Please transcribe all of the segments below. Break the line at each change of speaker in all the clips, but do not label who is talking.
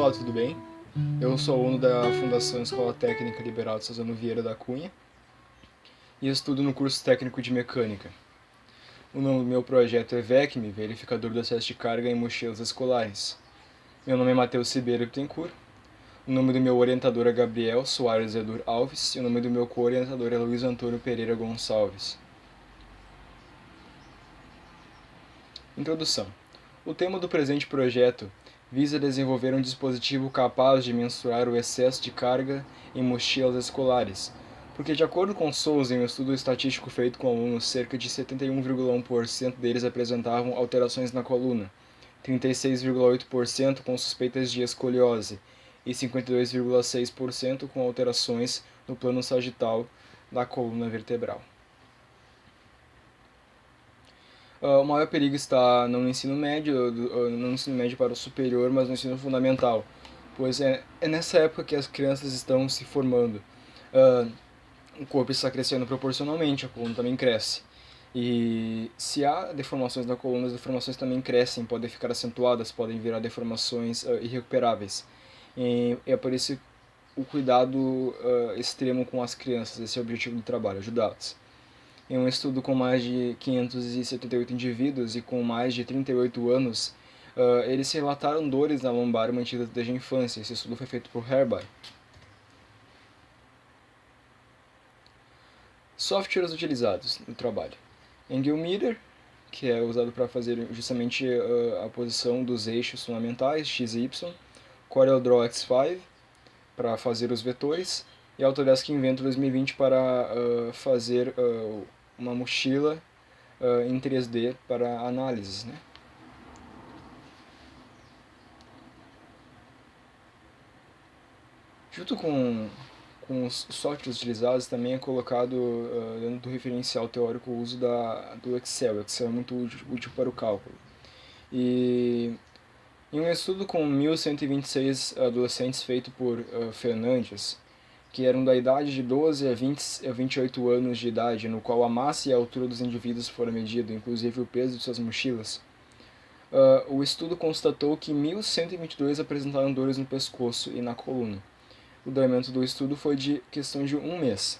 Olá, tudo bem? Eu sou aluno da Fundação Escola Técnica Liberal de Suzano Vieira da Cunha e estudo no curso técnico de mecânica. O nome do meu projeto é VECM, Verificador do Excesso de Carga em Mochilas Escolares. Meu nome é Matheus Ribeiro Bittencourt. O nome do meu orientador é Gabriel Soares Edur Alves e o nome do meu co-orientador é Luiz Antônio Pereira Gonçalves. Introdução. O tema do presente projeto visa desenvolver um dispositivo capaz de mensurar o excesso de carga em mochilas escolares, porque, de acordo com Souza, em um estudo estatístico feito com alunos, cerca de 71,1% deles apresentavam alterações na coluna, 36,8% com suspeitas de escoliose e 52,6% com alterações no plano sagital da coluna vertebral. O maior perigo está não no ensino médio, não no ensino médio para o superior, mas no ensino fundamental, pois é nessa época que as crianças estão se formando. O corpo está crescendo proporcionalmente, a coluna também cresce. E se há deformações na coluna, as deformações também crescem, podem ficar acentuadas, podem virar deformações irrecuperáveis. E é por isso o cuidado extremo com as crianças, esse é o objetivo do trabalho, ajudá-las. Em um estudo com mais de 578 indivíduos e com mais de 38 anos, eles relataram dores na lombar mantidas desde a infância. Esse estudo foi feito por Herby. Softwares utilizados no trabalho. Angle Meter, que é usado para fazer justamente a posição dos eixos fundamentais, x e y. CorelDRAW X5, para fazer os vetores. E Autodesk Inventor 2020 para fazer uma mochila em 3D para análises, né? Junto com os softwares utilizados também é colocado dentro do referencial teórico o uso do Excel. O Excel é muito útil para o cálculo. E em um estudo com 1.126 adolescentes feito por Fernandes, que eram da idade de 12 a 28 anos de idade, no qual a massa e a altura dos indivíduos foram medidos, inclusive o peso de suas mochilas, o estudo constatou que 1.122 apresentaram dores no pescoço e na coluna. O duramento do estudo foi de questão de um mês.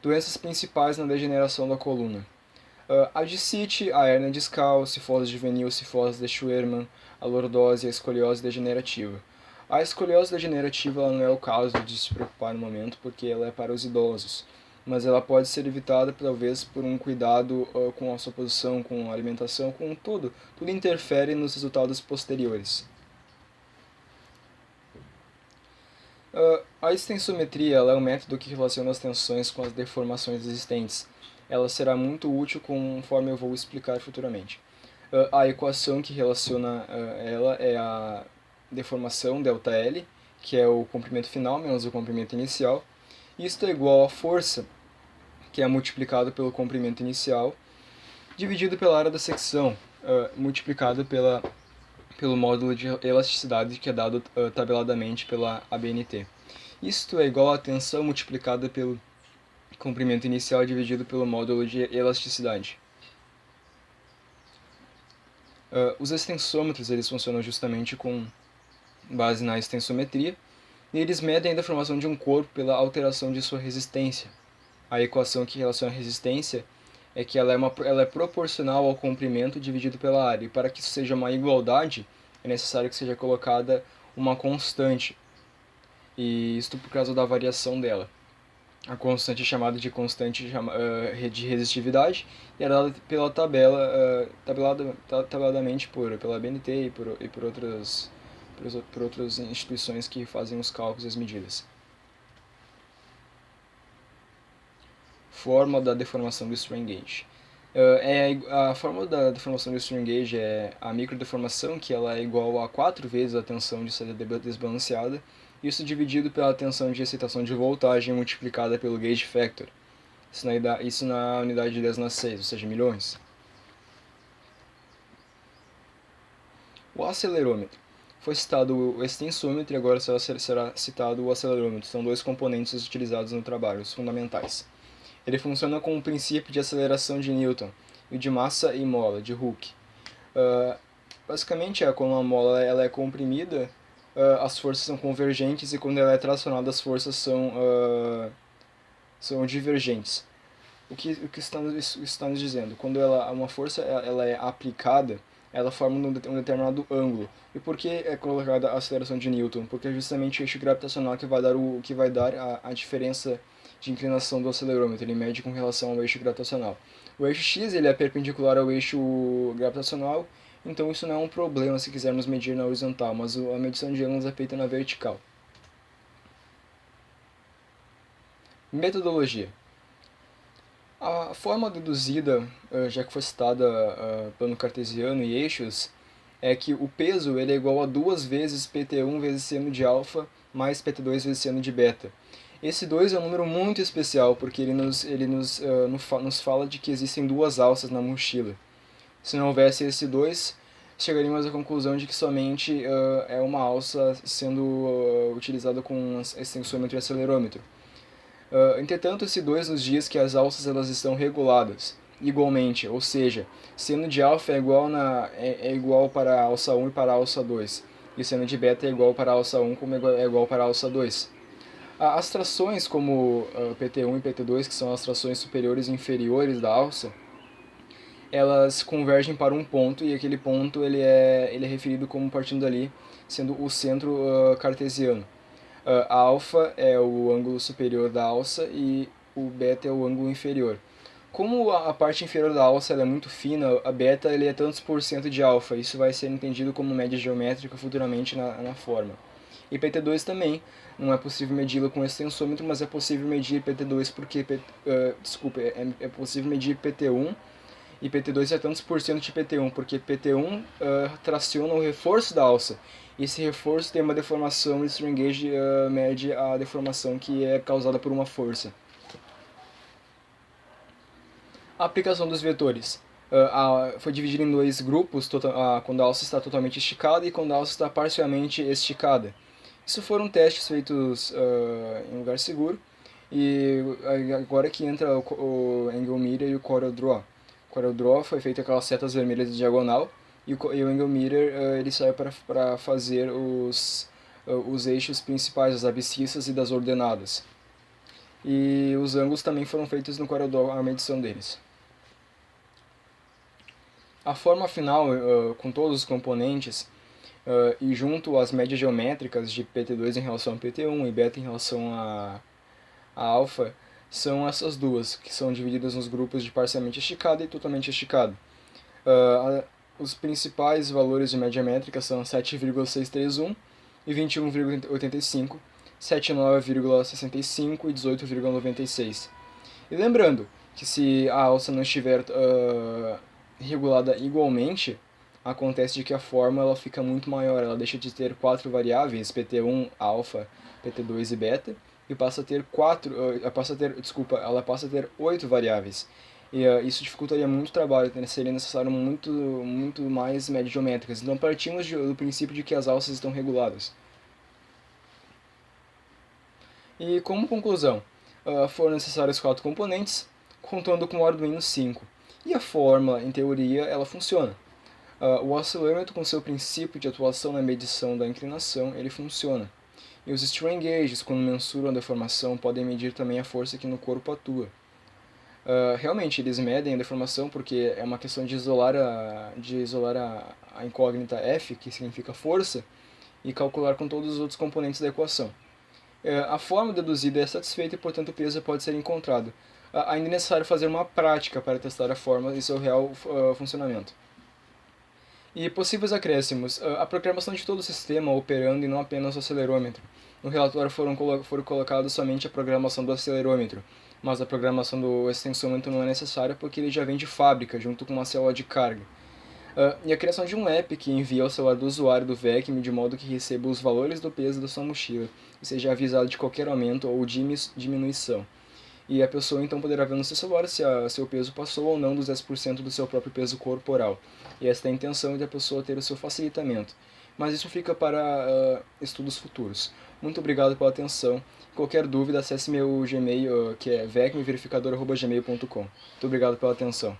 Doenças principais na degeneração da coluna. A discite, a hérnia discal, cifose juvenil, cifose de Scheuermann, a lordose e a escoliose degenerativa. A escoliose degenerativa ela não é o caso de se preocupar no momento, porque ela é para os idosos, mas ela pode ser evitada talvez por um cuidado com a sua posição, com a alimentação, com tudo. Tudo interfere nos resultados posteriores. A extensometria ela é um método que relaciona as tensões com as deformações existentes. Ela será muito útil conforme eu vou explicar futuramente. A equação que relaciona ela é a deformação ΔL, que é o comprimento final menos o comprimento inicial. Isto é igual à força, que é multiplicado pelo comprimento inicial, dividido pela área da secção, multiplicado pelo módulo de elasticidade que é dado tabeladamente pela ABNT. Isto é igual à tensão multiplicada pelo comprimento inicial dividido pelo módulo de elasticidade. Os extensômetros eles funcionam justamente com base na extensometria e eles medem a deformação de um corpo pela alteração de sua resistência. A equação que relaciona a resistência é que ela é proporcional ao comprimento dividido pela área. E para que isso seja uma igualdade, é necessário que seja colocada uma constante. E isto por causa da variação dela. A constante é chamada de constante de resistividade e é dada pela tabeladamente pela BNT e por outras instituições que fazem os cálculos e as medidas. Forma da deformação do strain gauge. A fórmula da deformação do strain gauge é a microdeformação, que ela é igual a 4 vezes a tensão de saída desbalanceada, isso dividido pela tensão de excitação de voltagem multiplicada pelo gauge factor. Isso na unidade de 10⁶, ou seja, milhões. O acelerômetro. Foi citado o extensômetro e agora será citado o acelerômetro. São dois componentes utilizados no trabalho, os fundamentais. Ele funciona com o princípio de aceleração de Newton e de massa e mola, de Hooke. Basicamente, quando uma mola ela é comprimida, as forças são convergentes e quando ela é tracionada, as forças são divergentes. O que está nos dizendo? Quando uma força ela é aplicada, ela forma um determinado ângulo. E por que é colocada a aceleração de Newton? Porque é justamente o eixo gravitacional que vai dar a diferença de inclinação do acelerômetro. Ele mede com relação ao eixo gravitacional. O eixo x ele é perpendicular ao eixo gravitacional, então isso não é um problema se quisermos medir na horizontal, mas a medição de ângulos é feita na vertical. Metodologia. A forma deduzida, já que foi citada plano cartesiano e eixos, é que o peso ele é igual a 2 vezes pt1 vezes seno de alfa mais pt2 vezes seno de beta. Esse 2 é um número muito especial, porque nos fala de que existem duas alças na mochila. Se não houvesse esse 2, chegaríamos à conclusão de que somente é uma alça sendo utilizada com extensômetro e acelerômetro. Entretanto, esse 2 nos diz que as alças elas estão reguladas igualmente, ou seja, seno de alfa é igual para a alça 1 e para a alça 2, e seno de beta é igual para a alça 1 como é igual para a alça 2. As trações como PT1 e PT2, que são as trações superiores e inferiores da alça, elas convergem para um ponto, e aquele ponto ele é referido como partindo dali, sendo o centro cartesiano. A alfa é o ângulo superior da alça e o beta é o ângulo inferior. Como a parte inferior da alça é muito fina, a beta ele é tantos por cento de alfa. Isso vai ser entendido como média geométrica futuramente na forma. E PT2 também. Não é possível medi-lo com extensômetro, mas é possível medir PT2 porque... é possível medir PT1 e PT2 é tantos por cento de PT1, porque PT1 traciona o reforço da alça. E esse reforço tem uma deformação e o strain gauge mede a deformação que é causada por uma força. A aplicação dos vetores. Foi dividida em dois grupos, quando a alça está totalmente esticada e quando a alça está parcialmente esticada. Isso foram testes feitos em lugar seguro, e agora que entra o Angle Meter e o Corel Draw. O Corel Draw foi feito aquelas setas vermelhas de diagonal, e o Angle Meter ele serve para fazer os eixos principais, as abscissas e das ordenadas. E os ângulos também foram feitos no Corel Draw, a medição deles. A forma final, com todos os componentes, e junto às médias geométricas de PT2 em relação a PT1 e beta em relação a alfa, são essas duas, que são divididas nos grupos de parcialmente esticado e totalmente esticado. Os principais valores de média métrica são 7,631 e 21,85, 79,65 e 18,96. E lembrando que se a alça não estiver regulada igualmente, acontece de que a forma ela fica muito maior, ela deixa de ter 4 variáveis, PT1, alfa, PT2 e beta, e ela passa a ter 8 variáveis. E isso dificultaria muito o trabalho, seria necessário muito mais médias geométricas. Então partimos do princípio de que as alças estão reguladas. E como conclusão, foram necessários 4 componentes, contando com o Arduino 5. E a fórmula, em teoria, ela funciona. O acelerômetro, com seu princípio de atuação na medição da inclinação, ele funciona. E os strain gauges, quando mensuram a deformação, podem medir também a força que no corpo atua. Realmente, eles medem a deformação porque é uma questão de isolar a incógnita F, que significa força, e calcular com todos os outros componentes da equação. A forma deduzida é satisfeita e, portanto, o peso pode ser encontrado. Ainda é necessário fazer uma prática para testar a forma e seu real funcionamento. E possíveis acréscimos. A programação de todo o sistema operando e não apenas o acelerômetro. No relatório foram colocados somente a programação do acelerômetro, mas a programação do extensômetro não é necessária porque ele já vem de fábrica, junto com uma célula de carga. E a criação de um app que envia ao celular do usuário do VECM de modo que receba os valores do peso da sua mochila e seja avisado de qualquer aumento ou diminuição. E a pessoa então poderá ver no seu celular se seu peso passou ou não dos 10% do seu próprio peso corporal. E esta é a intenção de a pessoa ter o seu facilitamento. Mas isso fica para estudos futuros. Muito obrigado pela atenção. Qualquer dúvida, acesse meu Gmail, que é vecmverificador@gmail.com. Muito obrigado pela atenção.